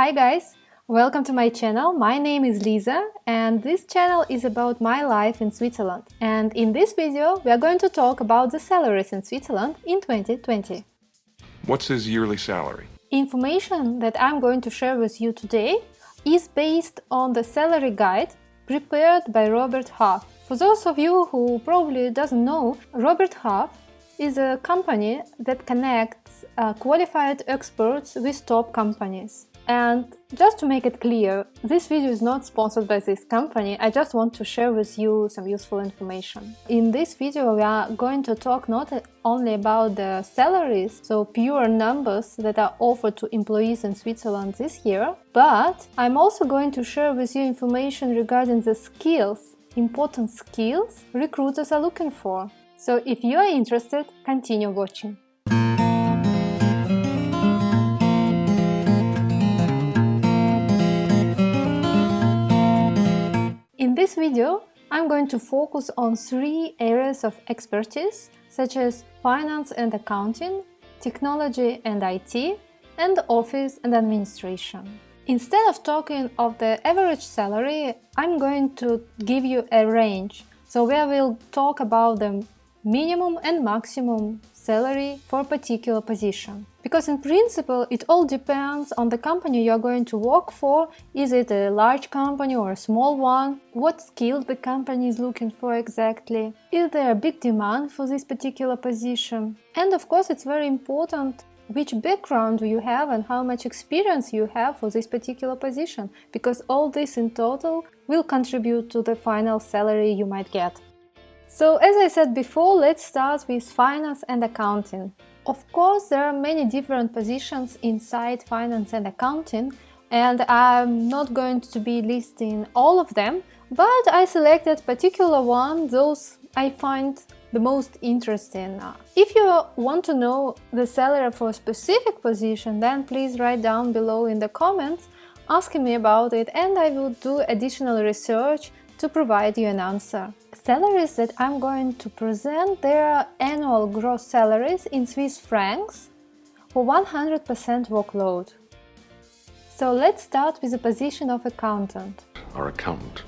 Hi guys, welcome to my channel. My name is Lisa and this channel is about my life in Switzerland. And in this video we are going to talk about the salaries in Switzerland in 2020. What's his yearly salary? Information that I'm going to share with you today is based on the salary guide prepared by Robert Half. For those of you who probably doesn't know, Robert Half is a company that connects qualified experts with top companies. And just to make it clear, this video is not sponsored by this company, I just want to share with you some useful information. In this video we are going to talk not only about the salaries, so pure numbers that are offered to employees in Switzerland this year, but I'm also going to share with you information regarding the skills, important skills recruiters are looking for. So if you are interested, continue watching. In this video, I'm going to focus on 3 areas of expertise, such as finance and accounting, technology and IT, and office and administration. Instead of talking of the average salary, I'm going to give you a range, so where we'll talk about the minimum and maximum salary for a particular position. Because in principle, it all depends on the company you are going to work for. Is it a large company or a small one? What skills the company is looking for exactly? Is there a big demand for this particular position? And of course, it's very important which background do you have and how much experience you have for this particular position, because all this in total will contribute to the final salary you might get. So, as I said before, let's start with finance and accounting. Of course, there are many different positions inside finance and accounting, and I'm not going to be listing all of them, but I selected particular one, those I find the most interesting. If you want to know the salary for a specific position, then please write down below in the comments asking me about it, and I will do additional research to provide you an answer. Salaries that I'm going to present, they are annual gross salaries in Swiss francs for 100% workload. So let's start with the position of accountant. Our accountant.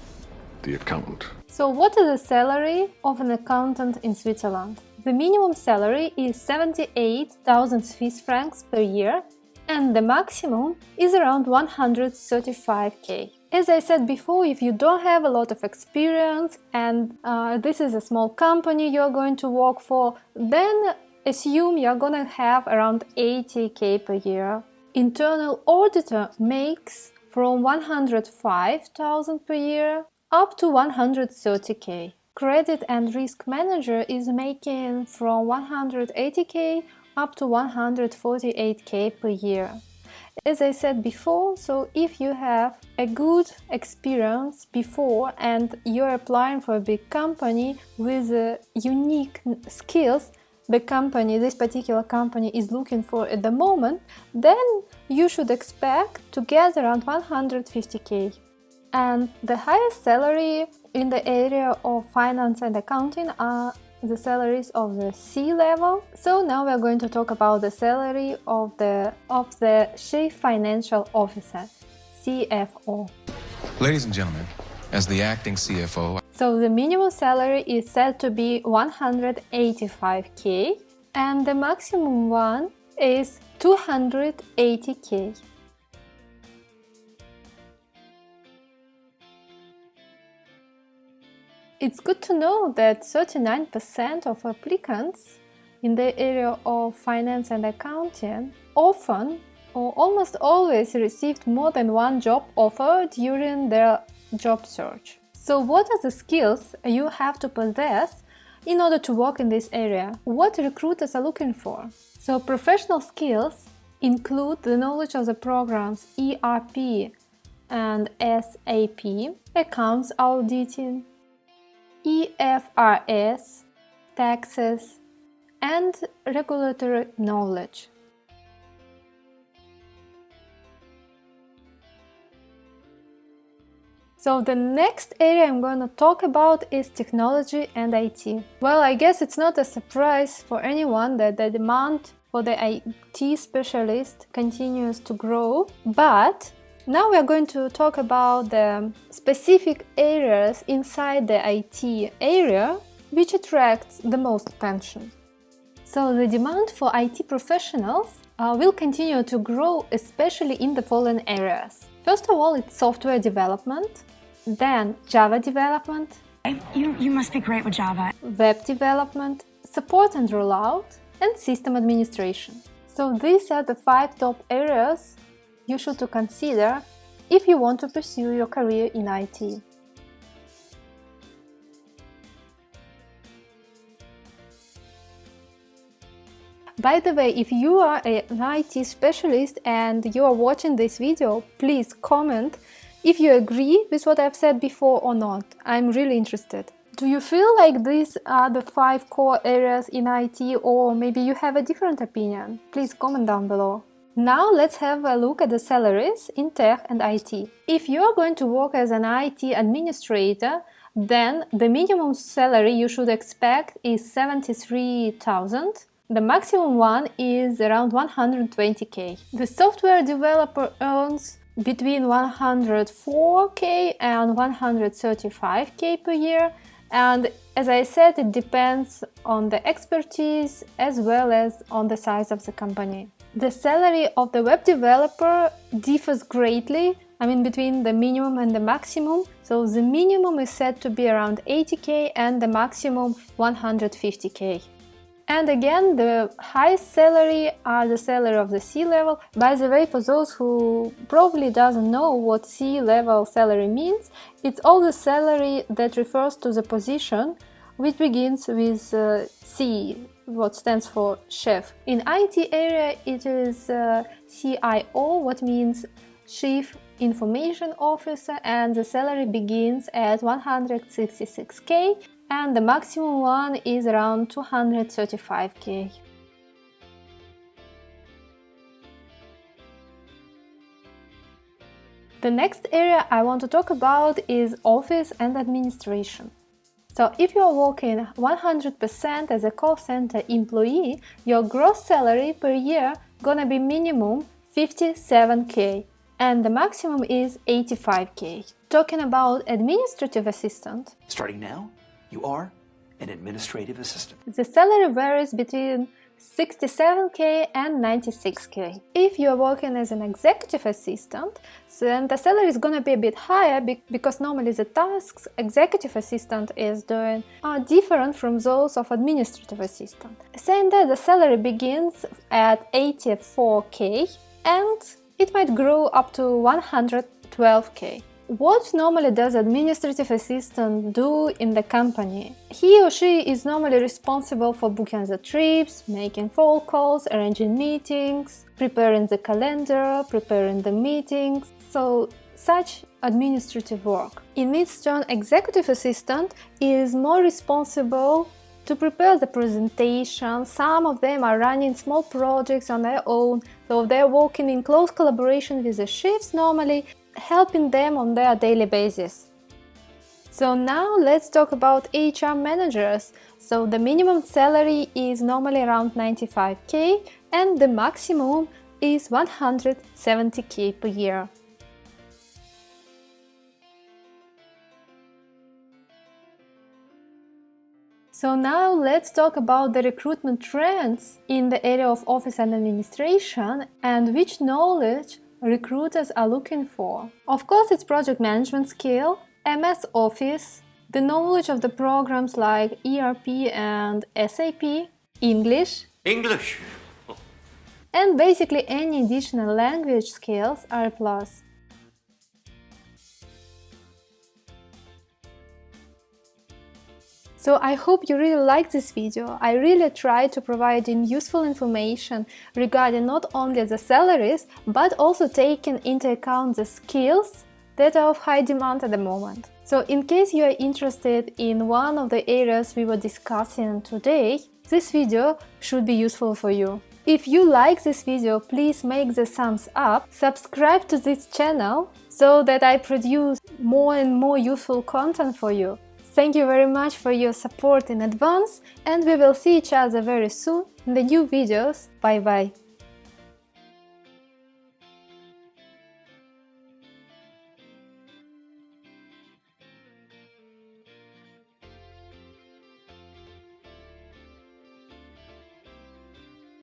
The accountant. So what is the salary of an accountant in Switzerland? The minimum salary is 78,000 Swiss francs per year and the maximum is around 135k. As I said before, if you don't have a lot of experience and this is a small company you're going to work for, then assume you're gonna have around 80k per year. Internal auditor makes from 105,000 per year up to 130k. Credit and risk manager is making from 180k up to 148k per year. As I said before, so if you have a good experience before and you're applying for a big company with unique skills this particular company is looking for at the moment, then you should expect to get around 150k. And the highest salary in the area of finance and accounting are the salaries of the C-level. So now we are going to talk about the salary of the Chief Financial Officer, CFO. Ladies and gentlemen, as the acting CFO... So the minimum salary is said to be 185k and the maximum one is 280k. It's good to know that 39% of applicants in the area of finance and accounting often or almost always received more than one job offer during their job search. So what are the skills you have to possess in order to work in this area? What recruiters are looking for? So professional skills include the knowledge of the programs ERP and SAP, accounts auditing, IFRS, taxes, and regulatory knowledge. So the next area I'm going to talk about is technology and IT. Well, I guess it's not a surprise for anyone that the demand for the IT specialist continues to grow, but Now we are going to talk about the specific areas inside the IT area which attracts the most attention. So the demand for IT professionals will continue to grow, especially in the following areas. First of all, it's software development, then Java development, You must be great with Java. web development, support and rollout, and system administration. So these are the 5 top areas you should to consider if you want to pursue your career in IT. By the way, if you are an IT specialist and you are watching this video, please comment if you agree with what I've said before or not. I'm really interested. Do you feel like these are the 5 core areas in IT, or maybe you have a different opinion? Please comment down below. Now let's have a look at the salaries in tech and IT. If you are going to work as an IT administrator, then the minimum salary you should expect is 73,000. The maximum one is around 120k. The software developer earns between 104k and 135k per year, and as I said, it depends on the expertise as well as on the size of the company. The salary of the web developer differs greatly, between the minimum and the maximum. So the minimum is said to be around 80k and the maximum 150k. And again, the highest salary are the salary of the C-level. By the way, for those who probably doesn't know what C-level salary means, it's all the salary that refers to the position which begins with C, what stands for chef. In IT area, it is CIO, what means Chief Information Officer, and the salary begins at 166k. And the maximum one is around 235k. The next area I want to talk about is office and administration. So if you are working 100% as a call center employee, your gross salary per year gonna be minimum 57k and the maximum is 85k. Talking about administrative assistant. Starting now, you are an administrative assistant. The salary varies between 67k and 96k. If you are working as an executive assistant, then the salary is gonna be a bit higher because normally the tasks executive assistant is doing are different from those of administrative assistant. Saying that, the salary begins at 84k and it might grow up to 112k. What normally does administrative assistant do in the company? He or she is normally responsible for booking the trips, making phone calls, arranging meetings, preparing the calendar, preparing the meetings, so such administrative work. In its turn, executive assistant is more responsible to prepare the presentation. Some of them are running small projects on their own, so they're working in close collaboration with the chiefs normally, helping them on their daily basis. So now let's talk about HR managers. So the minimum salary is normally around 95k and the maximum is 170k per year. So now let's talk about the recruitment trends in the area of office and administration and which knowledge recruiters are looking for. Of course, it's project management skill, MS Office, the knowledge of the programs like ERP and SAP, English, and basically any additional language skills are a plus. So I hope you really liked this video. I really tried to provide you useful information regarding not only the salaries, but also taking into account the skills that are of high demand at the moment. So in case you are interested in one of the areas we were discussing today, this video should be useful for you. If you like this video, please make the thumbs up, subscribe to this channel so that I produce more and more useful content for you. Thank you very much for your support in advance, and we will see each other very soon in the new videos. Bye bye!